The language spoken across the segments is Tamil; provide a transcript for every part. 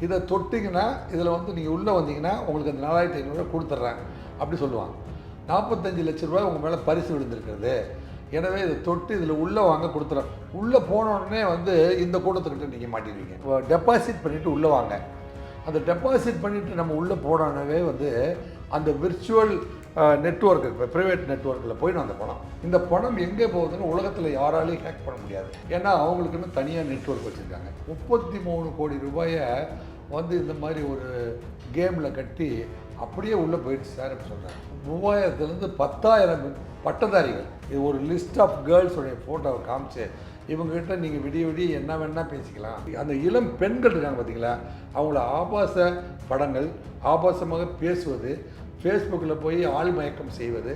இதை தொட்டிங்கன்னா இதில் வந்து நீங்கள் உள்ளே வந்தீங்கன்னா உங்களுக்கு அந்த 4500 கொடுத்துட்றேன் அப்படி சொல்லுவாங்க. 45 லட்ச ரூபாய் உங்கள் மேலே பரிசு விழுந்திருக்கிறது, எனவே இதை தொட்டு இதில் உள்ளே வாங்க கொடுத்துட்றேன். உள்ளே போனோடனே வந்து இந்த கூட்டத்துக்கிட்ட நீங்கள் மாட்டிடுவீங்க. இப்போ டெபாசிட் பண்ணிவிட்டு உள்ளே வாங்க. அந்த டெபாசிட் பண்ணிவிட்டு நம்ம உள்ளே போனோடனே வந்து அந்த விர்ச்சுவல் நெட்வொர்க், இப்போ ப்ரைவேட் நெட்வொர்க்கில் போயிடும் அந்த பணம். இந்த பணம் எங்கே போகுதுன்னு உலகத்தில் யாராலையும் ஹேக் பண்ண முடியாது. ஏன்னா அவங்களுக்குன்னு தனியாக நெட்வொர்க் வச்சுருக்காங்க. 33 கோடி ரூபாயை வந்து இந்த மாதிரி ஒரு கேமில் கட்டி அப்படியே உள்ளே போயிடுச்சு சார் அப்படி சொல்கிறாங்க. 3000லேருந்து 10,000 பட்டதாரிகள். இது ஒரு லிஸ்ட் ஆஃப் கேர்ள்ஸோடைய ஃபோட்டோவை காமிச்சு இவங்ககிட்ட நீங்கள் விடிய விடிய என்ன வேணால் பேசிக்கலாம். அந்த இளம் பெண்கள் இருக்காங்க பார்த்தீங்களா, அவங்கள ஆபாச படங்கள், ஆபாசமாக பேசுவது, ஃபேஸ்புக்கில் போய் ஆள் மயக்கம் செய்வது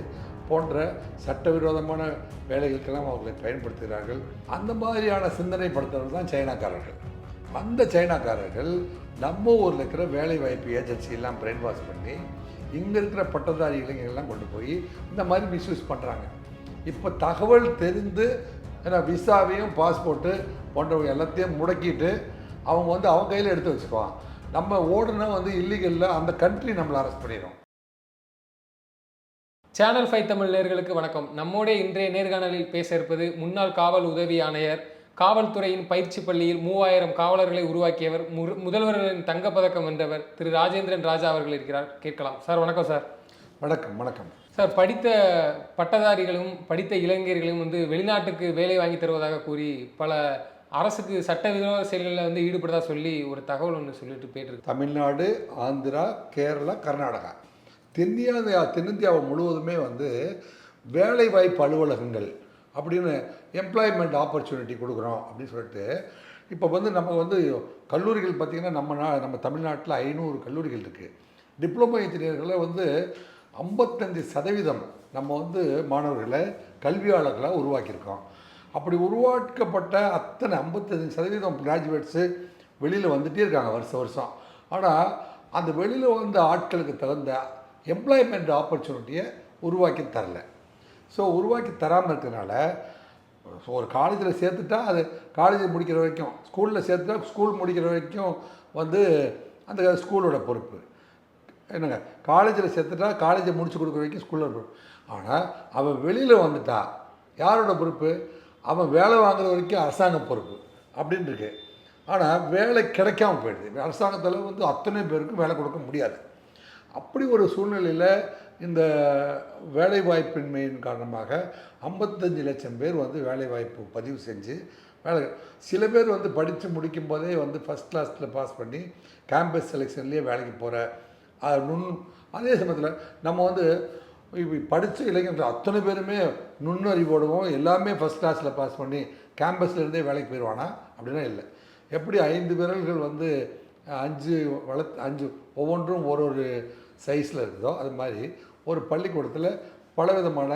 போன்ற சட்டவிரோதமான வேலைகளுக்கெல்லாம் அவர்களை பயன்படுத்துகிறார்கள். அந்த மாதிரியான சிந்தனைப்படுத்துறவர்கள் தான் சைனாக்காரர்கள். அந்த சைனாக்காரர்கள் நம்ம ஊரில் இருக்கிற வேலை வாய்ப்பு ஏஜென்சி எல்லாம் பிரெயின் வாஷ் பண்ணி இங்கே இருக்கிற பட்டதாரி இளைஞர்கள்லாம் கொண்டு போய் இந்த மாதிரி மிஸ்யூஸ் பண்ணுறாங்க. இப்போ தகவல் தெரிந்து ஏன்னா விசாவையும் பாஸ்போர்ட்டு போன்றவங்க எல்லாத்தையும் முடக்கிட்டு அவங்க வந்து அவங்க கையில் எடுத்து வச்சுக்குவான். நம்ம ஓடுனா வந்து இல்லீகலில் அந்த கண்ட்ரி நம்மளை அரெஸ்ட் பண்ணிடும். சேனல் 5 தமிழ் நேயர்களுக்கு வணக்கம். நம்மோடைய இன்றைய நேர்காணலில் பேச இருப்பது முன்னாள் காவல் உதவி ஆணையர், காவல்துறையின் பயிற்சி பள்ளியில் 3000 காவலர்களை உருவாக்கியவர், முதல்வர்களின் தங்கப்பதக்கம் வென்றவர் திரு ராஜேந்திரன் ராஜா அவர்கள் இருக்கிறார். கேட்கலாம். சார் வணக்கம். சார் வணக்கம். வணக்கம் சார். படித்த பட்டதாரிகளும் படித்த இளைஞர்களும் வந்து வெளிநாட்டுக்கு வேலை வாங்கி தருவதாக கூறி பல அரசுக்கு சட்டவிரோத செயல்களில் வந்து ஈடுபடுறதா சொல்லி ஒரு தகவல் ஒன்று சொல்லிட்டு போயிட்டு தமிழ்நாடு, ஆந்திரா, கேரளா, கர்நாடகா, தென்னிந்தியாவை முழுவதுமே வந்து வேலை வாய்ப்பு அலுவலகங்கள் அப்படின்னு எம்ப்ளாய்மெண்ட் ஆப்பர்ச்சுனிட்டி கொடுக்குறோம் அப்படின்னு சொல்லிட்டு இப்போ வந்து நம்ம வந்து கல்லூரிகள் பார்த்திங்கன்னா நம்ம தமிழ்நாட்டில் 500 கல்லூரிகள் இருக்குது. டிப்ளமோ இன்ஜினியர்களை வந்து 55% நம்ம வந்து மாணவர்களை கல்வியாளர்களாக உருவாக்கியிருக்கோம். அப்படி உருவாக்கப்பட்ட அத்தனை 55% கிராஜுவேட்ஸு வெளியில் வந்துகிட்டே இருக்காங்க வருஷம். ஆனால் அந்த வெளியில் வந்த ஆட்களுக்கு தகுந்த எம்ப்ளாய்மெண்ட் ஆப்பர்ச்சுனிட்டியை உருவாக்கி தரல. ஸோ உருவாக்கி தராமல் இருக்கிறதுனால ஒரு காலேஜில் சேர்த்துட்டா அது காலேஜ் முடிக்கிற வரைக்கும், ஸ்கூலில் சேர்த்துட்டா ஸ்கூல் முடிக்கிற வரைக்கும் வந்து அந்த ஸ்கூலோட பொறுப்பு என்னங்க, காலேஜில் சேர்த்துட்டா காலேஜை முடிச்சு கொடுக்குற வரைக்கும் ஸ்கூலோட பொறுப்பு. ஆனால் அவன் வெளியில் வந்துட்டா யாரோட பொறுப்பு? அவன் வேலை வாங்குற வரைக்கும் அரசாங்க பொறுப்பு அப்படின்னு இருக்கு. ஆனால் வேலை கிடைக்காம போயிடுது. அரசாங்கத்தில் வந்து அத்தனை பேருக்கும் வேலை கொடுக்க முடியாது. அப்படி ஒரு சூழ்நிலையில் இந்த வேலைவாய்ப்பின்மையின் காரணமாக 55 லட்சம் பேர் வந்து வேலைவாய்ப்பு பதிவு செஞ்சு சில பேர் வந்து படித்து முடிக்கும் போதே வந்து ஃபஸ்ட் கிளாஸில் பாஸ் பண்ணி கேம்பஸ் செலெக்ஷன்லேயே வேலைக்கு போகிற அதே சமயத்தில் நம்ம வந்து படித்த இளைஞர்கள் அத்தனை பேருமே நுண்ணறிவோடுவோம் எல்லாமே ஃபஸ்ட் கிளாஸில் பாஸ் பண்ணி கேம்பஸ்லேருந்தே வேலைக்கு போயிடுவானா? அப்படின்னா இல்லை. எப்படி 5 விரல்கள் வந்து 5 ஒவ்வொன்றும் ஒரு சைஸில் இருக்குதோ அது மாதிரி ஒரு பள்ளிக்கூடத்தில் பலவிதமான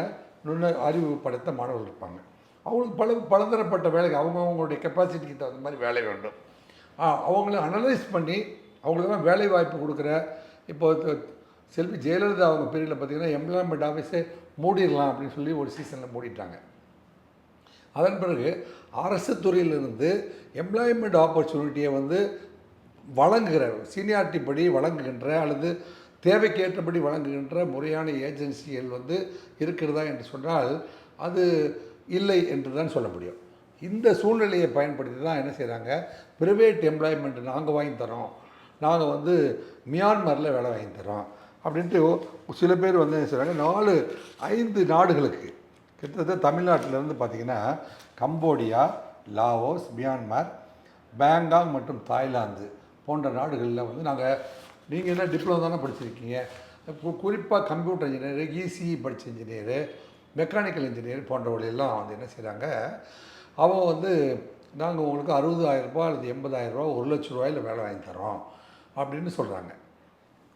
அறிவு படைத்த மாணவர்கள் இருப்பாங்க. அவங்களுக்கு பலதரப்பட்ட வேலைக்கு அவங்களுடைய கெப்பாசிட்டிக்கு தகுந்த மாதிரி வேலை வேண்டும். அவங்கள அனலைஸ் பண்ணி அவங்களுக்கெல்லாம் வேலை வாய்ப்பு கொடுக்குற இப்போ செல்வி ஜெயலலிதா அவங்க பீரியடில் பார்த்திங்கன்னா எம்ப்ளாய்மெண்ட் ஆஃபீஸே மூடிடலாம் அப்படின்னு சொல்லி ஒரு சீசனில் மூடிட்டாங்க. அதன் பிறகு அரசு துறையிலிருந்து எம்ப்ளாய்மெண்ட் ஆப்பர்ச்சுனிட்டியை வந்து வழங்குகிற சீனியாரிட்டி படி வழங்குகின்ற அல்லது தேவைக்கு ஏற்றபடி வழங்குகின்ற முறையான ஏஜென்சிகள் வந்து இருக்கிறதா என்று சொன்னால் அது இல்லை என்று தான் சொல்ல முடியும். இந்த சூழ்நிலையை பயன்படுத்தி தான் என்ன செய்கிறாங்க, ப்ரைவேட் எம்ப்ளாய்மெண்ட் நாங்கள் வாங்கி தரோம், நாங்கள் வந்து மியான்மரில் வேலை வாங்கி தரோம் அப்படின்ட்டு சில பேர் வந்து என்ன செய்கிறாங்க, 4-5 நாடுகளுக்கு கிட்டத்தட்ட தமிழ்நாட்டிலேருந்து பார்த்திங்கன்னா கம்போடியா, லாவோஸ், மியான்மர், பேங்காங் மற்றும் தாய்லாந்து போன்ற நாடுகளில் வந்து நீங்கள் என்ன டிப்ளமோ தானே படிச்சிருக்கீங்க, குறிப்பாக கம்ப்யூட்டர் இன்ஜினியர், இசிஇ படித்த இன்ஜினியரு, மெக்கானிக்கல் இன்ஜினியர் போன்றவர்களெல்லாம் வந்து என்ன செய்கிறாங்க, அவங்க வந்து நாங்கள் உங்களுக்கு 60,000 ரூபாய் அல்லது 80,000 ரூபா 1 லட்ச ரூபாயில் வேலை வாங்கி தரோம் அப்படின்னு சொல்கிறாங்க.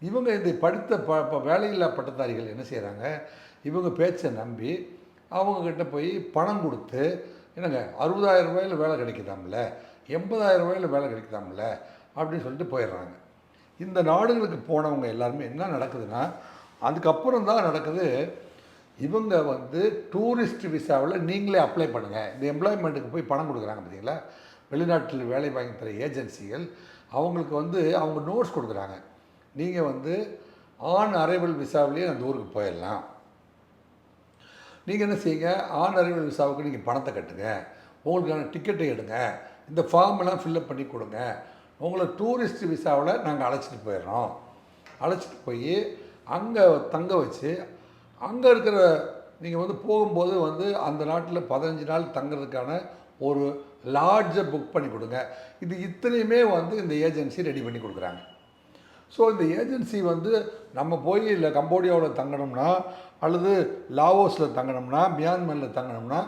இவங்க இந்த படித்த வேலையில்லா பட்டதாரிகள் என்ன செய்கிறாங்க, இவங்க பேச்சை நம்பி அவங்கக்கிட்ட போய் பணம் கொடுத்து என்னங்க 60,000 ரூபாயில் வேலை கிடைக்குதாம்ல, 80,000 ரூபாயில் வேலை கிடைக்குதாம்ல அப்படின்னு சொல்லிட்டு போயிடுறாங்க. இந்த நாடுகளுக்கு போனவங்க எல்லாருமே என்ன நடக்குதுன்னா, அதுக்கப்புறம் தான் நடக்குது, இவங்க வந்து டூரிஸ்ட் விசாவில் நீங்களே அப்ளை பண்ணுங்கள், இந்த எம்ப்ளாய்மெண்ட்டுக்கு போய் பணம் கொடுக்குறாங்க பார்த்தீங்களா, வெளிநாட்டில் வேலை வாங்கி தர ஏஜென்சிகள் அவங்களுக்கு வந்து அவங்க நோட்ஸ் கொடுக்குறாங்க. நீங்கள் வந்து ஆன் அரைவல் விசாவிலேயே அந்த ஊருக்கு போயிடலாம். நீங்கள் என்ன செய்யுங்க, ஆன் அரைவல் விசாவுக்கு நீங்கள் பணத்தை கட்டுங்க, உங்களுக்கான டிக்கெட்டை எடுங்க, இந்த ஃபார்மெல்லாம் ஃபில்லப் பண்ணி கொடுங்க, உங்களை டூரிஸ்ட் விசாவில் நாங்கள் அழைச்சிட்டு போயிடுறோம். அழைச்சிட்டு போய் அங்கே தங்க வச்சு, அங்கே இருக்கிற நீங்கள் வந்து போகும்போது வந்து அந்த நாட்டில் 15 நாள் தங்குறதுக்கான ஒரு லாட்ஜை புக் பண்ணி கொடுங்க. இது இத்தனையுமே வந்து இந்த ஏஜென்சி ரெடி பண்ணி கொடுக்குறாங்க. ஸோ இந்த ஏஜென்சி வந்து நம்ம போய் இல்லை கம்போடியாவில் தங்கணும்னா அல்லது லாவோஸில் தங்கணும்னா மியான்மரில் தங்கணும்னா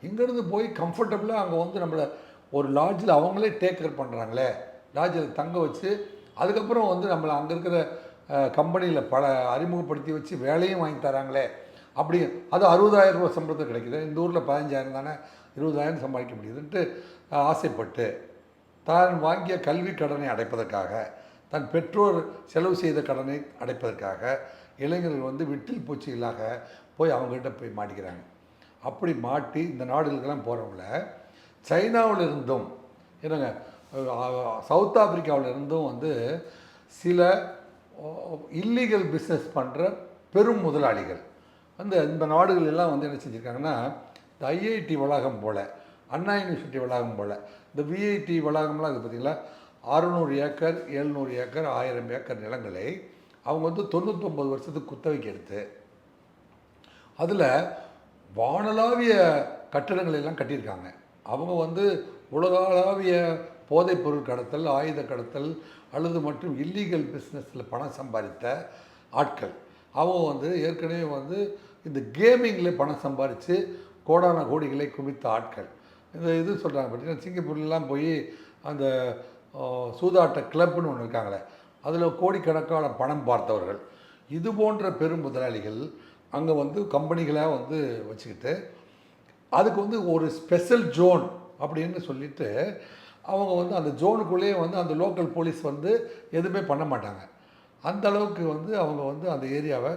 இங்கேருந்து போய் கம்ஃபர்டபுளாக அங்கே வந்து நம்மளை ஒரு லாட்ஜில் அவங்களே டேக் கேர் பண்ணுறாங்களே, லாட்ஜில் தங்க வச்சு அதுக்கப்புறம் வந்து நம்மளை அங்கே இருக்கிற கம்பெனியில் பல அறிமுகப்படுத்தி வச்சு வேலையும் வாங்கி தராங்களே, அப்படி அது 60,000 ரூபா சம்பளத்தை கிடைக்குது. இந்த ஊரில் 15,000 தானே, 20,000 சம்பாதிக்க முடியுதுன்ட்டு ஆசைப்பட்டு தான் வாங்கிய கல்வி கடனை அடைப்பதற்காக, தன் பெற்றோர் செலவு செய்த கடனை அடைப்பதற்காக இளைஞர்கள் வந்து விட்டில் பூச்சிகளாக போய் அவங்ககிட்ட போய் மாட்டிக்கிறாங்க. அப்படி மாட்டி இந்த நாடுகளுக்கெல்லாம் போகிறவங்கள சைனாவில் இருந்தும் என்னங்க சவுத் ஆப்பிரிக்காவில் இருந்தும் வந்து சில இல்லீகல் பிஸ்னஸ் பண்ணுற பெரும் முதலாளிகள் வந்து இந்த நாடுகள் எல்லாம் வந்து என்ன செஞ்சுருக்காங்கன்னா, இந்த ஐஐடி வளாகம் போல், அண்ணா யூனிவர்சிட்டி வளாகம் போல், இந்த விஐடி வளாகம்லாம் இது பார்த்திங்களா, 600 ஏக்கர் 700 ஏக்கர் 1000 ஏக்கர் நிலங்களை அவங்க வந்து 99 வருஷத்துக்கு குத்தகைக்கு எடுத்து அதில் வானளாவிய கட்டடங்கள் எல்லாம் கட்டியிருக்காங்க. அவங்க வந்து உலகளாவிய போதைப் பொருள் கடத்தல், ஆயுத கடத்தல் அல்லது மற்றும் இல்லீகல் பிஸ்னஸில் பணம் சம்பாதித்த ஆட்கள். அவங்க வந்து ஏற்கனவே வந்து இந்த கேமிங்கில் பணம் சம்பாதிச்சு கோடான கோடிகளை குவித்த ஆட்கள். இந்த இது சொல்கிறாங்க பார்த்தீங்கன்னா, சிங்கப்பூர்லாம் போய் அந்த சூதாட்ட கிளப்னு ஒன்று இருக்காங்களே, அதில் கோடிக்கணக்கான பணம் பார்த்தவர்கள். இது போன்ற பெரும் முதலாளிகள் அங்கே வந்து கம்பெனிகளாக வந்து வச்சுக்கிட்டு அதுக்கு வந்து ஒரு ஸ்பெஷல் ஜோன் அப்படின்னு சொல்லிட்டு அவங்க வந்து அந்த ஜோனுக்குள்ளேயே வந்து அந்த லோக்கல் போலீஸ் வந்து எதுவுமே பண்ண மாட்டாங்க. அந்த அளவுக்கு வந்து அவங்க வந்து அந்த ஏரியாவை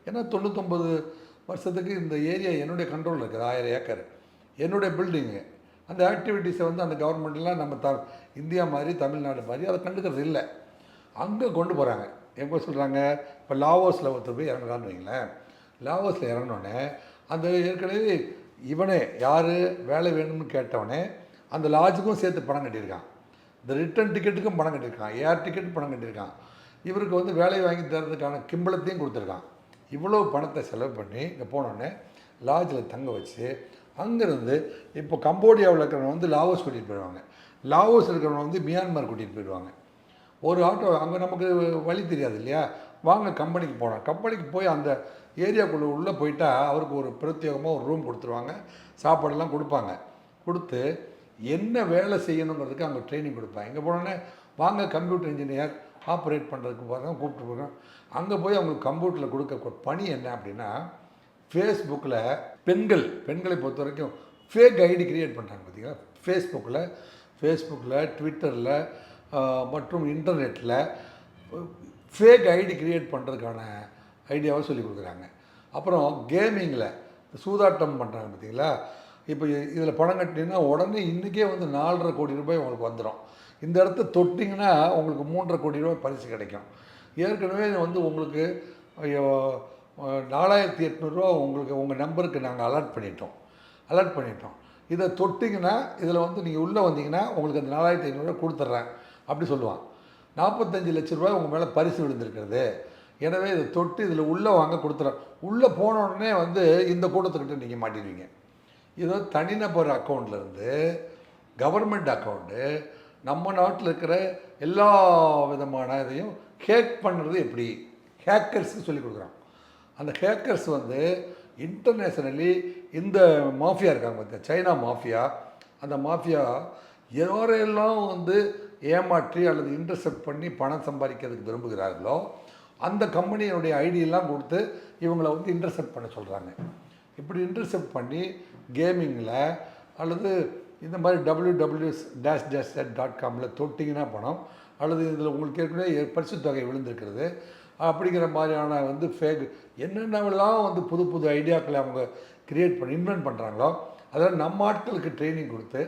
ஏன்னா 99 வருஷத்துக்கு இந்த ஏரியா என்னுடைய கண்ட்ரோலில் இருக்குது. 1000 ஏக்கர் என்னுடைய பில்டிங்கு. அந்த ஆக்டிவிட்டீஸை வந்து அந்த கவர்மெண்ட்லாம் நம்ம இந்தியா மாதிரி தமிழ்நாடு மாதிரி அதை கண்டுக்கிறது இல்லை. அங்கே கொண்டு போகிறாங்க. எப்போ சொல்கிறாங்க, இப்போ லாவோஸில் ஒருத்தர் போய் இறங்குறான்னு வைங்களேன். லாவோஸில் இறங்கினோடனே அந்த ஏற்கனவே இவனே யார் வேலை வேணும்னு கேட்டவனே அந்த லாட்ஜுக்கும் சேர்த்து பணம் கட்டியிருக்கான், இந்த ரிட்டன் டிக்கெட்டுக்கும் பணம் கட்டியிருக்கான், ஏர் டிக்கெட் பணம் கட்டியிருக்கான், இவருக்கு வந்து வேலையை வாங்கி தரதுக்கான கிம்பளத்தையும் கொடுத்துருக்கான். இவ்வளோ பணத்தை செலவு பண்ணி இங்கே போனோடனே லாட்ஜில் தங்க வச்சு அங்கேருந்து இப்போ கம்போடியாவில் இருக்கிறவங்க வந்து லாவோஸ் கூட்டிகிட்டு போயிடுவாங்க, லாவோஸ் இருக்கிறவங்க வந்து மியான்மர் கூட்டிகிட்டு போயிடுவாங்க. ஒரு ஆட்டோ அங்கே நமக்கு வழி தெரியாது இல்லையா, வாங்க கம்பெனிக்கு போனோம். கம்பெனிக்கு போய் அந்த ஏரியாக்குள்ளே உள்ளே போயிட்டால் அவருக்கு ஒரு பிரத்யேகமாக ஒரு ரூம் கொடுத்துருவாங்க, சாப்பாடெல்லாம் கொடுப்பாங்க. கொடுத்து என்ன வேலை செய்யணுங்கிறதுக்கு அங்கே ட்ரைனிங் கொடுப்பாங்க. இங்கே போனோடனே வாங்க கம்ப்யூட்டர் இன்ஜினியர் ஆப்ரேட் பண்ணுறதுக்கு போகிறோம் கூப்பிட்டு போகிறோம். அங்கே போய் அவங்களுக்கு கம்ப்யூட்டரில் கொடுக்க பணி என்ன அப்படின்னா, ஃபேஸ்புக்கில் பெண்களை பொறுத்த வரைக்கும் ஃபேக் ஐடி க்ரியேட் பண்ணுறாங்க பார்த்தீங்களா. ஃபேஸ்புக்கில் ட்விட்டரில் மற்றும் இன்டர்நெட்டில் ஃபேக் ஐடி க்ரியேட் பண்ணுறதுக்கான ஐடியாவை சொல்லி கொடுக்குறாங்க. அப்புறம் கேமிங்கில் சூதாட்டம் பண்ணுறாங்க பார்த்தீங்களா. இப்போ இதில் பணம் கட்டினீங்கன்னா உடனே இன்றைக்கே வந்து 4.5 கோடி ரூபாய் உங்களுக்கு வந்துடும். இந்த இடத்த தொட்டிங்கன்னா உங்களுக்கு 3.5 கோடி ரூபாய் பரிசு கிடைக்கும். ஏற்கனவே வந்து உங்களுக்கு 4,800 ரூபா உங்களுக்கு உங்கள் நம்பருக்கு நாங்கள் அலர்ட் பண்ணிட்டோம். இதை தொட்டிங்கன்னா இதில் வந்து நீங்கள் உள்ளே வந்தீங்கன்னா உங்களுக்கு அந்த 4,500 ரூபா கொடுத்துட்றேன் அப்படி சொல்லுவான். 45 லட்ச ரூபாய் உங்கள் மேலே பரிசு விழுந்திருக்கிறது, எனவே இதை தொட்டு இதில் உள்ளே வாங்க கொடுத்துட்றேன். உள்ளே போன உடனே வந்து இந்த கூட்டத்துக்கிட்ட நீங்கள் மாட்டிடுவீங்க. இதோ தனிநபர் அக்கௌண்ட்லேருந்து கவர்மெண்ட் அக்கௌண்ட்டு நம்ம நாட்டில் இருக்கிற எல்லா விதமான இதையும் ஹேக் பண்ணுறது எப்படி, ஹேக்கர்ஸுக்கு சொல்லிக் கொடுக்குறான். அந்த ஹேக்கர்ஸ் வந்து இன்டர்நேஷ்னலி இந்த மாஃபியா இருக்காங்க பார்த்தீங்க, சைனா மாஃபியா. அந்த மாஃபியா யாரெல்லாம் வந்து ஏமாற்றி அல்லது இன்டர்செப்ட் பண்ணி பணம் சம்பாதிக்கிறதுக்கு விரும்புகிறார்களோ அந்த கம்பெனியினுடைய ஐடியெல்லாம் கொடுத்து இவங்களை வந்து இன்டர்செப்ட் பண்ண சொல்கிறாங்க. இப்படி இன்டர்செப்ட் பண்ணி கேமிங்கில் அல்லது இந்த மாதிரி www.com தொட்டிங்கன்னா பணம், அல்லது இதில் உங்களுக்கு ஏற்கனவே பரிசு தொகை விழுந்திருக்கிறது அப்படிங்கிற மாதிரியான வந்து ஃபேக் என்னென்னலாம் வந்து புது புது ஐடியாக்களை அவங்க க்ரியேட் பண்ணி இன்வென்ட் பண்ணுறாங்களோ அதெல்லாம் நம்ம ஆட்களுக்கு ட்ரைனிங் கொடுத்து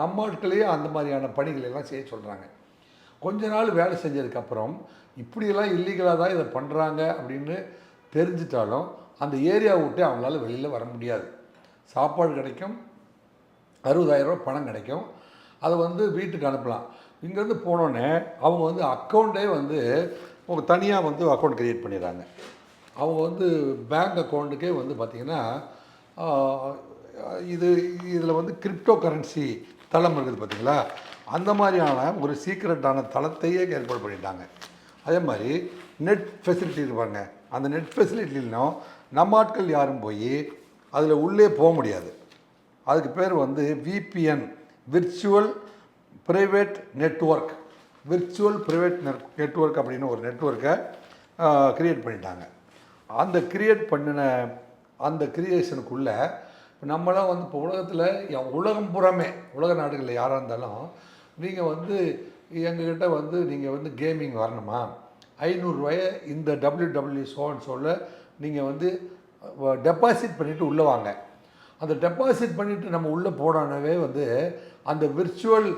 நம்ம ஆட்களையே அந்த மாதிரியான பணிகள் எல்லாம் செய்ய சொல்கிறாங்க. கொஞ்ச நாள் வேலை செஞ்சதுக்கப்புறம் இப்படியெல்லாம் இல்லீகலாக தான் இதை பண்ணுறாங்க அப்படின்னு தெரிஞ்சிட்டாலும் அந்த ஏரியாவை விட்டு அவங்களால வெளியில் வர முடியாது. சாப்பாடு கிடைக்கும், 60,000 ரூபா பணம் கிடைக்கும், அதை வந்து வீட்டுக்கு அனுப்பலாம். இங்கேருந்து போனோடனே அவங்க வந்து அக்கௌண்ட்டே வந்து தனியாக வந்து அக்கௌண்ட் க்ரியேட் பண்ணிடுறாங்க. அவங்க வந்து பேங்க் அக்கௌண்ட்டுக்கே வந்து பார்த்திங்கன்னா இதில் வந்து கிரிப்டோ கரன்சி தளம் இருக்குது பார்த்திங்களா, அந்த மாதிரியான ஒரு சீக்ரெட்டான தளத்தையே ஏற்பாடு பண்ணிட்டாங்க. அதே மாதிரி நெட் ஃபெசிலிட்டி இருப்பாங்க, அந்த நெட் ஃபெசிலிட்டிலும் நம்ம ஆட்கள் யாரும் போய் அதில் உள்ளே போக முடியாது. அதுக்கு பேர் வந்து VPN, virtual private network. Virtual private network அப்படின்னு ஒரு நெட்வொர்க்கை க்ரியேட் பண்ணிட்டாங்க. அந்த க்ரியேட் பண்ணின அந்த க்ரியேஷனுக்குள்ளே நம்மளாம் வந்து இப்போ உலகத்தில் உலகம் புறமே உலக நாடுகளில் யாராக இருந்தாலும் நீங்கள் வந்து எங்ககிட்ட வந்து நீங்கள் வந்து கேமிங் வரணுமா, 500 ரூபாயை இந்த WWSOன்னு நீங்கள் வந்து டெபாசிட் பண்ணிவிட்டு உள்ளே வாங்க. அந்த டெபாசிட் பண்ணிவிட்டு நம்ம உள்ளே போனோன்னே வந்து அந்த விர்ச்சுவல்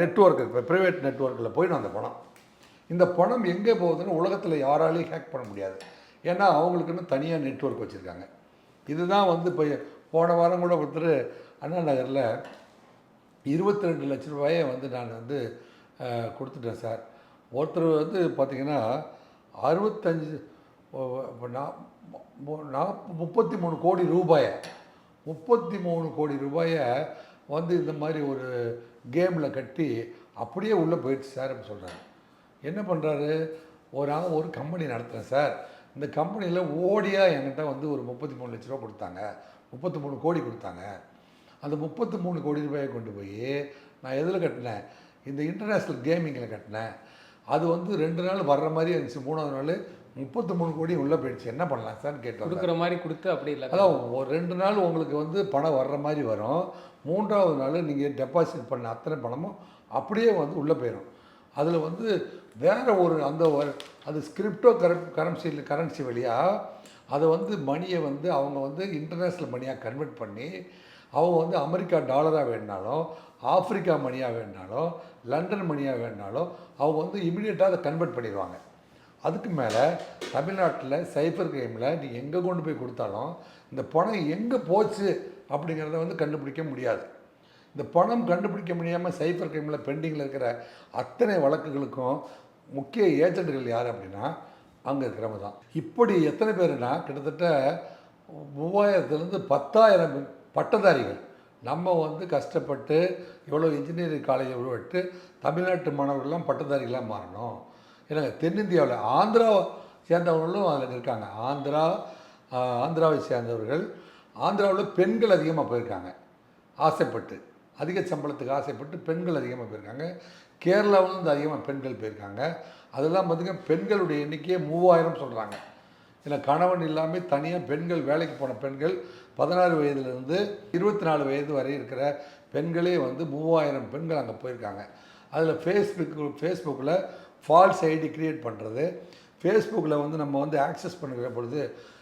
நெட்வொர்க் இப்போ ப்ரைவேட் நெட்வொர்க்கில் போயிடும் அந்த பணம். இந்த பணம் எங்கே போகுதுன்னு உலகத்தில் யாராலையும் ஹேக் பண்ண முடியாது. ஏன்னா அவங்களுக்குன்னு தனியாக நெட்வொர்க் வச்சுருக்காங்க. இதுதான் வந்து இப்போ போன வாரம் கூட ஒருத்தர் அண்ணா நகரில் 22 லட்ச ரூபாயை வந்து நான் வந்து கொடுத்துட்டேன் சார். ஒருத்தர் வந்து பார்த்திங்கன்னா 33 கோடி ரூபாயை 33 கோடி ரூபாயை வந்து இந்த மாதிரி ஒரு கேமில் கட்டி அப்படியே உள்ளே போயிடுச்சு சார் அப்படின்னு சொல்கிறாரு. என்ன பண்ணுறாரு, ஒரு கம்பெனி நடத்துகிறேன் சார், இந்த கம்பெனியில் ஓடியாக என்கிட்ட வந்து ஒரு 33 லட்ச ரூபா கொடுத்தாங்க, 33 கோடி கொடுத்தாங்க. அந்த 33 கோடி ரூபாயை கொண்டு போய் நான் எதில் கட்டினேன், இந்த இன்டர்நேஷ்னல் கேமிங்கில் கட்டினேன். அது வந்து 2 நாள் வர்ற மாதிரி இருந்துச்சு, 3ஆவது நாள் 33 கோடி உள்ளே போயிடுச்சு. என்ன பண்ணலாம் சார்னு கேட்டோம். கொடுக்குற மாதிரி கொடுத்து அப்படி இல்லை, அதான் ஒரு 2 நாள் உங்களுக்கு வந்து பணம் வர்ற மாதிரி வரும், 3ஆவது நாள் நீங்கள் டெபாசிட் பண்ண அத்தனை பணமும் அப்படியே வந்து உள்ளே போயிடும். அதில் வந்து வேறு ஒரு அது கிரிப்டோ கரன்சி வழியாக அதை வந்து மணியை வந்து அவங்க வந்து இன்டர்நேஷ்னல் மணியாக கன்வெர்ட் பண்ணி அவங்க வந்து அமெரிக்கா டாலராக வேணுனாலும், ஆப்பிரிக்கா மணியாக வேணுனாலும், லண்டன் மணியாக வேணுனாலும் அவங்க வந்து இமீடியட்டாக அதை கன்வெர்ட் பண்ணிடுவாங்க. அதுக்கு மேலே தமிழ்நாட்டில் சைபர் கிரைமில் நீங்கள் எங்கே கொண்டு போய் கொடுத்தாலும் இந்த பணம் எங்கே போச்சு அப்படிங்கிறத வந்து கண்டுபிடிக்க முடியாது. இந்த பணம் கண்டுபிடிக்க முடியாமல் சைபர் கிரைமில் பெண்டிங்கில் இருக்கிற அத்தனை வழக்குகளுக்கும் முக்கிய ஏஜென்ட்டுகள் யார் அப்படின்னா அங்கே இருக்கிறவங்க தான். இப்படி எத்தனை பேருனா கிட்டத்தட்ட 3000லேருந்து 10,000 பட்டதாரிகள் நம்ம வந்து கஷ்டப்பட்டு இவ்வளோ இன்ஜினியரிங் காலேஜை உருவாட்டு தமிழ்நாட்டு மாணவர்கள்லாம் பட்டதாரிகளாக மாறணும். இல்லைங்க, தென்னிந்தியாவில் ஆந்திராவை சேர்ந்தவர்களும் அதில் இருக்காங்க. ஆந்திராவை சேர்ந்தவர்கள், ஆந்திராவில் பெண்கள் அதிகமாக போயிருக்காங்க, ஆசைப்பட்டு அதிக சம்பளத்துக்கு ஆசைப்பட்டு பெண்கள் அதிகமாக போயிருக்காங்க. கேரளாவிலேருந்து அதிகமாக பெண்கள் போயிருக்காங்க. அதெல்லாம் பார்த்திங்கன்னா பெண்களுடைய எண்ணிக்கையே 3000 சொல்கிறாங்க. இல்லை, கணவன் இல்லாமல் தனியாக பெண்கள் வேலைக்கு போன பெண்கள் 16 வயதுலேருந்து 24 வயது வரை இருக்கிற பெண்களே வந்து 3000 பெண்கள் அங்கே போயிருக்காங்க. அதில் ஃபேஸ்புக்கில் ஃபால்ஸ் ஐடி க்ரியேட் பண்ணுறது, ஃபேஸ்புக்கில் வந்து நம்ம வந்து ஆக்சஸ் பண்ணுற பொழுது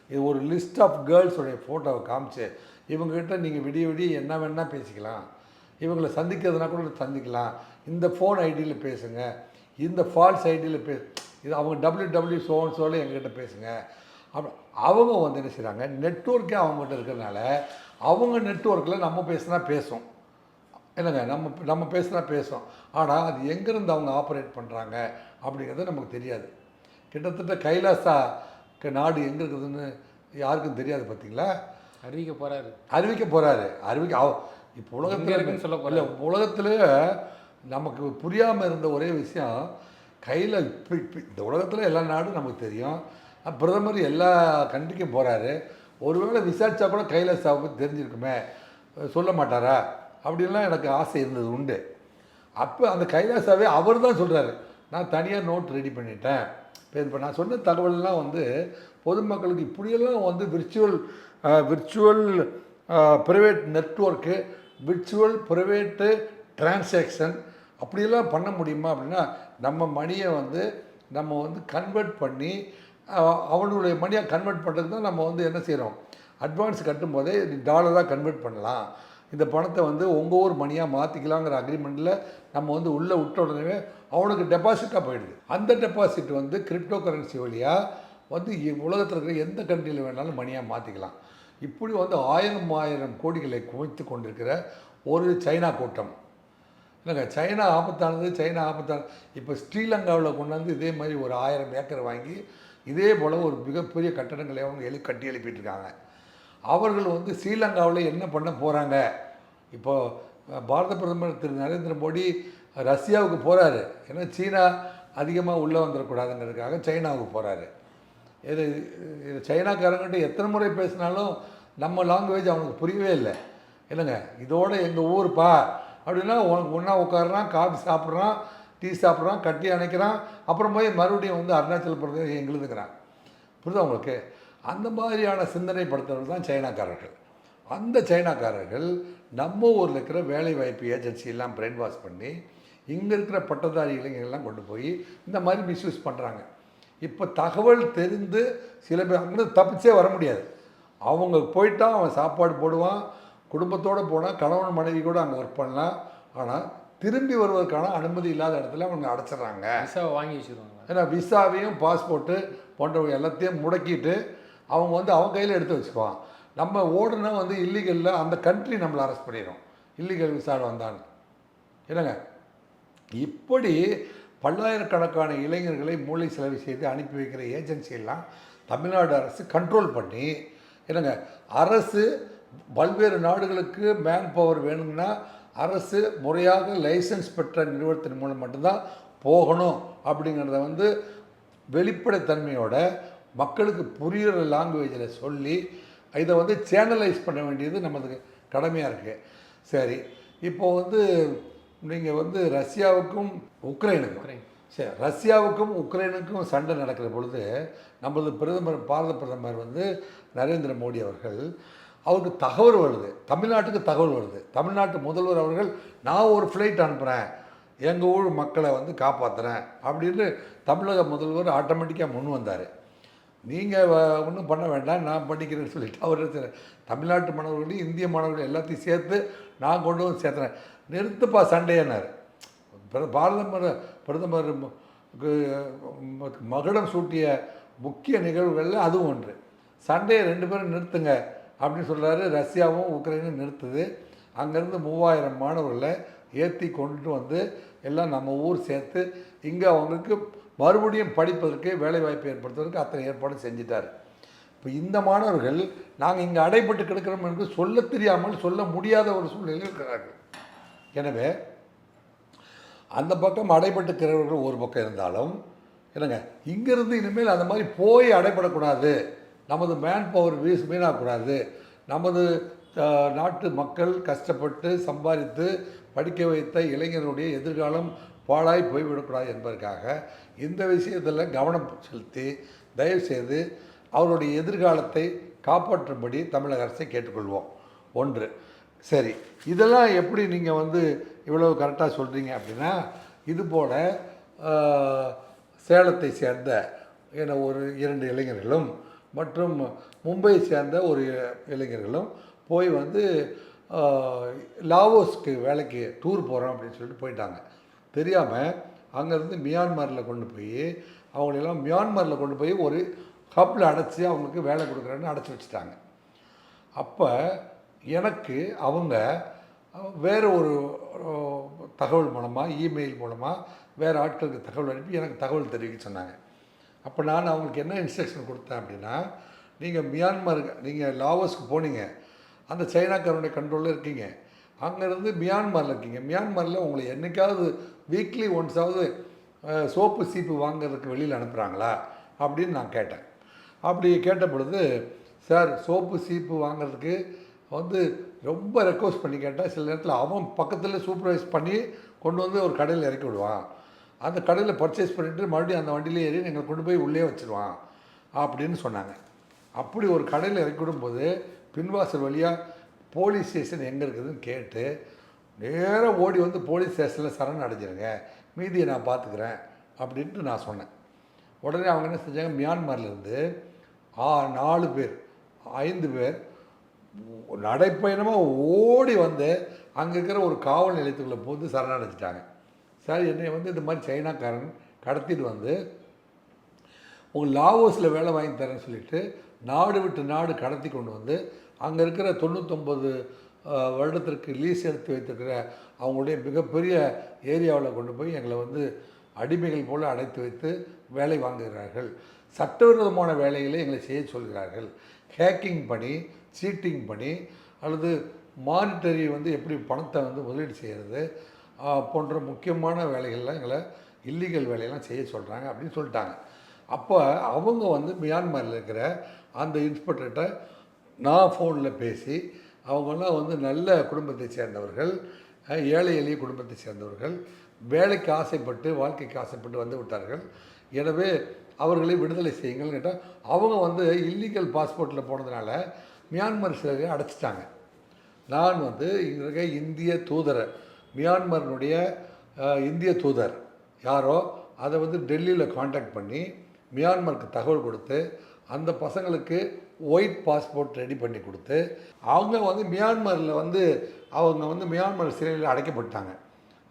இது ஒரு லிஸ்ட் ஆஃப் கேர்ள்ஸோடைய ஃபோட்டோவை காமிச்சு இவங்ககிட்ட நீங்கள் விடிய என்ன வேணால் பேசிக்கலாம், இவங்களை சந்திக்கிறதுனா கூட சந்திக்கலாம், இந்த ஃபோன் ஐடியில் பேசுங்க, இந்த ஃபால்ஸ் ஐடியில் இது அவங்க WWSOன்னு எங்ககிட்ட பேசுங்க. அவங்க வந்து என்ன செய்கிறாங்க, நெட்வொர்க்கே அவங்ககிட்ட இருக்கிறதுனால அவங்க நெட்வொர்க்கில் நம்ம பேசுனா பேசும், இல்லைங்க, நம்ம பேசுனா பேசும். ஆனால் அது எங்கேருந்து அவங்க ஆப்ரேட் பண்ணுறாங்க அப்படிங்கிறது நமக்கு தெரியாது. கிட்டத்தட்ட கைலாசா நாடு எங்கே இருக்குதுன்னு யாருக்கும் தெரியாது. பார்த்தீங்களா, அறிவிக்க போகிறாரு. இப்போ உலகத்தில் சொல்ல போகல, உலகத்திலேயே நமக்கு புரியாமல் இருந்த ஒரே விஷயம் கையில் இப்போ இந்த உலகத்தில் எல்லா நாடும் நமக்கு தெரியும். பிரதமர் எல்லா கண்ட்ரிக்கும் போகிறாரு. ஒருவேளை விசாரித்தா கூட கைலாசாவை பற்றி தெரிஞ்சிருக்குமே, சொல்ல மாட்டாரா அப்படின்லாம் எனக்கு ஆசை இருந்தது உண்டு. அப்போ அந்த கைலாசாவே அவர் தான் சொல்கிறாரு, நான் தனியாக நோட் ரெடி பண்ணிட்டேன். இப்போ நான் சொன்ன தகவல்லாம் வந்து பொதுமக்களுக்கு இப்படியெல்லாம் வந்து virtual private network, virtual private transaction அப்படியெல்லாம் பண்ண முடியுமா அப்படின்னா, நம்ம மணியை வந்து நம்ம வந்து கன்வெர்ட் பண்ணி அவனுடைய மணியாக கன்வெர்ட் பண்ணுறதுக்கு தான் நம்ம வந்து என்ன செய்கிறோம், அட்வான்ஸ் கட்டும் போதே டாலராக கன்வெர்ட் பண்ணலாம், இந்த பணத்தை வந்து உங்கள் ஊர் மணியாக மாற்றிக்கலாங்கிற அக்ரிமெண்ட்டில் நம்ம வந்து உள்ளே விட்ட உடனே அவனுக்கு டெபாசிட்டாக போயிடுது. அந்த டெபாசிட் வந்து கிரிப்டோ கரன்சி வழியாக வந்து உலகத்தில் இருக்கிற எந்த கண்ட்ரியில் வேணாலும் மணியாக மாற்றிக்கலாம். இப்படி வந்து ஆயிரம் கோடிகளை குவித்து கொண்டிருக்கிற ஒரு சைனா கூட்டம். இல்லைங்க, சைனா ஆபத்தானது. இப்போ ஸ்ரீலங்காவில் கொண்டாந்து இதே மாதிரி ஒரு 1000 ஏக்கர் வாங்கி இதே போல் ஒரு மிகப்பெரிய கட்டடங்களை அவங்க கட்டி எழுப்பிட்டு இருக்காங்க. அவர்கள் வந்து ஸ்ரீலங்காவில் என்ன பண்ண போகிறாங்க? இப்போது பாரத பிரதமர் திரு நரேந்திர மோடி ரஷ்யாவுக்கு போகிறாரு. ஏன்னா சீனா அதிகமாக உள்ளே வந்துடக்கூடாதுங்கிறதுக்காக சைனாவுக்கு போகிறாரு. இது சைனாக்காரங்கிட்ட எத்தனை முறை பேசினாலும் நம்ம லாங்குவேஜ் அவனுக்கு புரியவே இல்லை. இல்லைங்க, இதோட எங்கள் ஊருப்பா அப்படின்னா உனக்கு ஒன்றா உட்காடுறான், காஃபி சாப்பிட்றான், டீ சாப்பிட்றான், கட்டி அணைக்கிறான், அப்புறம் போய் மறுபடியும் வந்து அருணாச்சல பிரதேசம் எங்களுதுங்கிறான். புரியுதா உங்களுக்கு? அந்த மாதிரியான சிந்தனைப்படுத்துறவர்கள் தான் சைனாக்காரர்கள். அந்த சைனாக்காரர்கள் நம்ம ஊரில் இருக்கிற வேலைவாய்ப்பு ஏஜென்சியெல்லாம் பிரெயின் வாஷ் பண்ணி இங்கே இருக்கிற பட்டதாரி இளைஞர்கள்லாம் கொண்டு போய் இந்த மாதிரி மிஸ்யூஸ் பண்ணுறாங்க. இப்போ தகவல் தெரிந்து சில பேர் அங்கேருந்து தப்பிச்சே வர முடியாது. அவங்க போயிட்டா அவன் சாப்பாடு போடுவான், குடும்பத்தோடு போனால் கணவன் மனைவி கூட அங்கே ஒர்க் பண்ணலாம். ஆனால் திரும்பி வருவதற்கான அனுமதி இல்லாத இடத்துல அவங்க அடைச்சிட்றாங்க. விசாவை வாங்கி வச்சுருவாங்க. ஏன்னா விசாவையும் பாஸ்போர்ட்டு போன்றவங்க எல்லாத்தையும் முடக்கிட்டு அவங்க வந்து அவங்க கையில் எடுத்து வச்சுக்குவான். நம்ம ஓடுனா வந்து இல்லீகலில் அந்த கண்ட்ரி நம்மளை அரெஸ்ட் பண்ணிடும், இல்லீகல் விசாவில் வந்தான்னு. இல்லைங்க, இப்படி பல்லாயிரக்கணக்கான இளைஞர்களை மூளை செலவு செய்து அனுப்பி வைக்கிற ஏஜென்சியெல்லாம் தமிழ்நாடு அரசு கண்ட்ரோல் பண்ணி, இல்லைங்க, அரசு பல்வேறு நாடுகளுக்கு மேன் பவர் வேணும்னா அரசு முறையாக லைசன்ஸ் பெற்ற நிறுவனத்தின் மூலம் மட்டும்தான் போகணும் அப்படிங்கிறத வந்து வெளிப்படைத்தன்மையோட மக்களுக்கு புரிகிற லாங்குவேஜில் சொல்லி இதை வந்து சேனலைஸ் பண்ண வேண்டியது நமது கடமையாக இருக்குது. சரி, இப்போது வந்து நீங்கள் வந்து ரஷ்யாவுக்கும் உக்ரைனுக்கும் ரஷ்யாவுக்கும் உக்ரைனுக்கும் சண்டை நடக்கிற பொழுது நமது பாரத பிரதமர் வந்து நரேந்திர மோடி அவர்கள், அவருக்கு தகவல் வருது, தமிழ்நாட்டுக்கு தகவல் வருது. தமிழ்நாட்டு முதல்வர் அவர்கள், நான் ஒரு ஃப்ளைட் அனுப்புகிறேன், எங்கள் ஊர் மக்களை வந்து காப்பாற்றுறேன் அப்படின்னு தமிழக முதல்வர் ஆட்டோமேட்டிக்காக முன் வந்தார். நீங்கள் ஒன்றும் பண்ண வேண்டாம், நான் பண்ணிக்கிறேன்னு சொல்லிட்டு அவர் தமிழ்நாட்டு மாணவர்களையும் இந்திய மாணவர்கள் எல்லாத்தையும் சேர்த்து நான் கொண்டு வந்து சேர்த்துறேன். நிறுத்துப்பா சண்டையினார். பிரதமர் மகுடம் சூட்டிய முக்கிய நிகழ்வுகளில் அதுவும் ஒன்று. சண்டையை 2 பேரும் நிறுத்துங்க அப்படின்னு சொல்கிறாரு. ரஷ்யாவும் உக்ரைனும் நிறுத்துது. அங்கேருந்து 3000 மாணவர்களை ஏற்றி கொண்டு வந்து எல்லாம் நம்ம ஊர் சேர்த்து இங்கே அவங்களுக்கு மறுபடியும் படிப்பதற்கு வேலைவாய்ப்பு ஏற்படுத்துவதற்கு அத்தனை ஏற்பாடு செஞ்சிட்டார். இப்போ இந்த மாணவர்கள் நாங்கள் இங்கே அடைபட்டு கிடக்கிறோம் என்று சொல்ல தெரியாமல் சொல்ல முடியாத ஒரு சூழ்நிலையில் இருக்கிறார்கள். எனவே அந்த பக்கம் அடைபட்டுக்கிறவர்கள் ஒரு பக்கம் இருந்தாலும், இல்லைங்க, இங்கேருந்து இனிமேல் அந்த மாதிரி போய் அடைபடக்கூடாது, நமது மேன் பவர் வீணாகக்கூடாது, நமது நாட்டு மக்கள் கஷ்டப்பட்டு சம்பாதித்து படிக்க வைத்த இளைஞருடைய எதிர்காலம் பாழாய் போய்விடக்கூடாது என்பதற்காக இந்த விஷயத்தில் கவனம் செலுத்தி தயவுசெய்து அவருடைய எதிர்காலத்தை காப்பாற்றும்படி தமிழக அரசை கேட்டுக்கொள்வோம். ஒன்று. சரி, இதெல்லாம் எப்படி நீங்கள் வந்து இவ்வளவு கரெக்டாக சொல்கிறீங்க அப்படின்னா, இதுபோல் சேலத்தை சேர்ந்த ஒரு 2 இளைஞர்களும் மற்றும் மும்பையை சேர்ந்த ஒரு இளைஞர்களும் போய் வந்து லாவோஸ்க்கு வேலைக்கு டூர் போகிறோம் அப்படின்னு சொல்லிட்டு போயிட்டாங்க. தெரியாமல் அங்கேருந்து மியான்மரில் கொண்டு போய் அவங்களெல்லாம் மியான்மரில் கொண்டு போய் ஒரு ஹப்பில் அடைச்சி அவங்களுக்கு வேலை கொடுக்குறேன்னு அடைச்சி வச்சுட்டாங்க. அப்போ எனக்கு அவங்க வேறு ஒரு தகவல் மூலமாக, இமெயில் மூலமாக வேறு ஆட்களுக்கு தகவல் அனுப்பி எனக்கு தகவல் தெரிவிக்க சொன்னாங்க. அப்போ நான் அவங்களுக்கு என்ன இன்ஸ்ட்ரக்ஷன் கொடுத்தேன் அப்படின்னா, நீங்கள் லாவோஸ்க்கு போனீங்க, அந்த சைனாக்காரனுடைய கண்ட்ரோலில் இருக்கீங்க, அங்கேருந்து மியான்மரில் இருக்கீங்க, மியான்மரில் உங்களை என்றைக்காவது வீக்லி ஒன்ஸாவது சோப்பு சீப்பு வாங்கிறதுக்கு வெளியில் அனுப்புகிறாங்களா அப்படின்னு நான் கேட்டேன். அப்படி கேட்ட பொழுது, சார் சோப்பு சீப்பு வாங்கிறதுக்கு வந்து ரொம்ப ரெக்வஸ்ட் பண்ணி கேட்டால் சில நேரத்தில் அவன் பக்கத்தில் சூப்பர்வைஸ் பண்ணி கொண்டு வந்து ஒரு கடையில் இறக்கி விடுவான், அந்த கடையில் பர்ச்சேஸ் பண்ணிவிட்டு மறுபடியும் அந்த வண்டியில் ஏறி எங்களை கொண்டு போய் உள்ளே வச்சுருவான் அப்படின்னு சொன்னாங்க. அப்படி ஒரு கடையில் இறக்கி விடும்போது பின்வாசல் வழியாக போலீஸ் ஸ்டேஷன் எங்கே இருக்குதுன்னு கேட்டு நேராக ஓடி வந்து போலீஸ் ஸ்டேஷனில் சரண் அடைஞ்சிருங்க, மீதியை நான் பார்த்துக்கிறேன் அப்படின்ட்டு நான் சொன்னேன். உடனே அவங்க என்ன செஞ்சாங்க, மியான்மர்லேருந்து 4 பேர் 5 பேர் நடைப்பயணமாக ஓடி வந்து அங்கே இருக்கிற ஒரு காவல் நிலையத்துக்குள்ளே போது சரணடைஞ்சிட்டாங்க. சார் என்னை வந்து இந்த மாதிரி சைனாக்காரன் கடத்திட்டு வந்து உங்கள் லாவோஸில் வேலை வாங்கி தரேன்னு சொல்லிட்டு நாடு விட்டு நாடு கடத்தி கொண்டு வந்து அங்கே இருக்கிற 99 வருடத்திற்கு லீஸ் எடுத்து வைத்திருக்கிற அவங்களுடைய மிகப்பெரிய ஏரியாவில் கொண்டு போய் எங்களை வந்து அடிமைகள் போல் அடைத்து வைத்து வேலை வாங்குகிறார்கள். சட்டவிரோதமான வேலைகளை எங்களை செய்ய சொல்கிறார்கள். ஹேக்கிங் பண்ணி, சீட்டிங் பண்ணி, அல்லது மானிட்டரி வந்து எப்படி பணத்தை வந்து முதலீடு செய்கிறது போன்ற முக்கியமான வேலைகள்லாம் எங்களை இல்லீகல் வேலையெல்லாம் செய்ய சொல்கிறாங்க அப்படின்னு சொல்லிட்டாங்க. அப்போ அவங்க வந்து மியான்மரில் இருக்கிற அந்த இன்ஸ்பெக்டர்கிட்ட நான் ஃபோனில் பேசி, அவங்கெல்லாம் வந்து நல்ல குடும்பத்தை சேர்ந்தவர்கள், ஏழை எளிய குடும்பத்தை சேர்ந்தவர்கள், வேலைக்கு ஆசைப்பட்டு வாழ்க்கைக்கு ஆசைப்பட்டு வந்து விட்டார்கள், எனவே அவர்களை விடுதலை செய்யுங்கள்னு கேட்டால் அவங்க வந்து இல்லீகல் பாஸ்போர்ட்டில் போனதுனால மியான்மர் சிலரை அடைச்சிட்டாங்க. நான் வந்து இங்கே இந்திய தூதரை, மியான்மரினுடைய இந்திய தூதர் யாரோ அதை வந்து டெல்லியில் காண்டாக்ட் பண்ணி மியான்மருக்கு தகவல் கொடுத்து அந்த பசங்களுக்கு ஒயிட் பாஸ்போர்ட் ரெடி பண்ணி கொடுத்து அவங்க வந்து மியான்மரில் வந்து அவங்க வந்து மியான்மர் சிறையில் அடைக்கப்பட்டாங்க.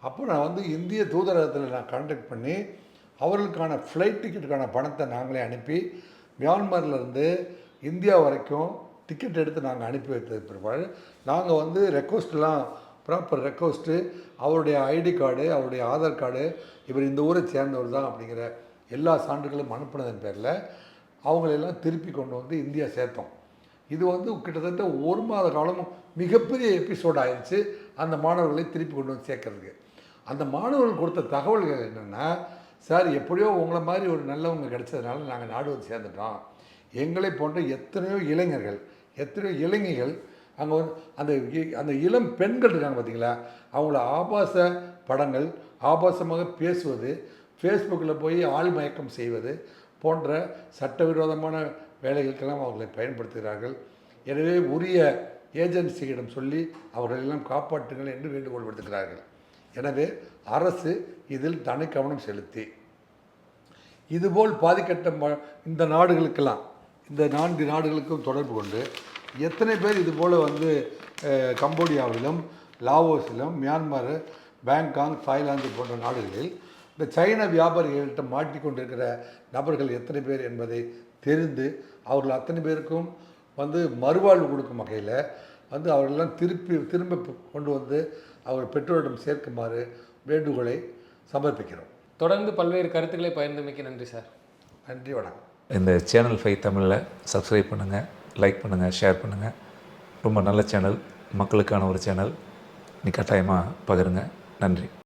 அப்போ நான் வந்து இந்திய தூதரகத்தில் நான் காண்டாக்ட் பண்ணி அவர்களுக்கான ஃப்ளைட் டிக்கெட்டுக்கான பணத்தை நாங்களே அனுப்பி மியான்மர்லேருந்து இந்தியா வரைக்கும் டிக்கெட் எடுத்து நாங்கள் அனுப்பி வைத்தது பிற்பாடு நாங்கள் வந்து ரெக்வஸ்ட்லாம் ப்ராப்பர் ரெக்வஸ்ட்டு, அவருடைய ஐடி கார்டு, அவருடைய ஆதார் கார்டு, இவர் இந்த ஊரை சேர்ந்தவர் தான் அப்படிங்கிற எல்லா சான்றுகளும் அனுப்பினதன் பேரில் அவங்களெல்லாம் திருப்பி கொண்டு வந்து இந்தியா சேர்த்தோம். இது வந்து கிட்டத்தட்ட 1 மாத காலமும் மிகப்பெரிய எபிசோட் ஆயிடுச்சு அந்த மாணவர்களை திருப்பி கொண்டு வந்து சேர்க்கறதுக்கு. அந்த மாணவர்கள் கொடுத்த தகவல்கள் என்னென்னா, சார் எப்படியோ உங்களை மாதிரி ஒரு நல்லவங்க கிடைச்சதுனால நாங்கள் நாடு வந்து சேர்ந்துட்டோம். எங்களை போன்ற எத்தனையோ இளைஞர்கள், எத்தனையோ இளைஞர்கள் அங்கே வந்து அந்த இளம் பெண்கள் இருக்காங்க பார்த்தீங்களா, அவங்கள ஆபாச படங்கள், ஆபாசமாக பேசுவது, ஃபேஸ்புக்கில் போய் ஆள் மயக்கம் செய்வது போன்ற சட்டவிரோதமான வேலைகளுக்கெல்லாம் அவர்களை பயன்படுத்துகிறார்கள். எனவே உரிய ஏஜென்சியிடம் சொல்லி அவர்களெல்லாம் காப்பாற்றுங்கள் என்று வேண்டுகோள் விடுக்கிறார்கள். எனவே அரசு இதில் தனி கவனம் செலுத்தி இதுபோல் பாதிக்கப்பட்ட இந்த நாடுகளுக்கெல்லாம், இந்த 4 நாடுகளுக்கும் தொடர்பு கொண்டு எத்தனை பேர் இதுபோல் வந்து கம்போடியாவிலும், லாவோஸிலும், மியான்மர், பேங்காங், தாய்லாந்து போன்ற நாடுகளில் இந்த சைன வியாபாரிகள்கிட்ட மாட்டிக்கொண்டிருக்கிற நபர்கள் எத்தனை பேர் என்பதை தெரிந்து அவர்கள் அத்தனை பேருக்கும் வந்து மறுவாழ்வு கொடுக்கும் வகையில் வந்து அவர்களெல்லாம் திரும்ப கொண்டு வந்து அவர் பெற்றோரிடம் சேர்க்குமாறு வேண்டுகோளை சமர்ப்பிக்கிறோம். தொடர்ந்து பல்வேறு கருத்துக்களை பகிர்ந்தமைக்கு நன்றி சார். நன்றி, வணக்கம். இந்த சேனல் 5 தமிழில் சப்ஸ்கிரைப் பண்ணுங்கள், லைக் பண்ணுங்கள், ஷேர் பண்ணுங்கள். ரொம்ப நல்ல சேனல், மக்களுக்கான ஒரு சேனல். நீ கட்டாயமாக பகிருங்க. நன்றி.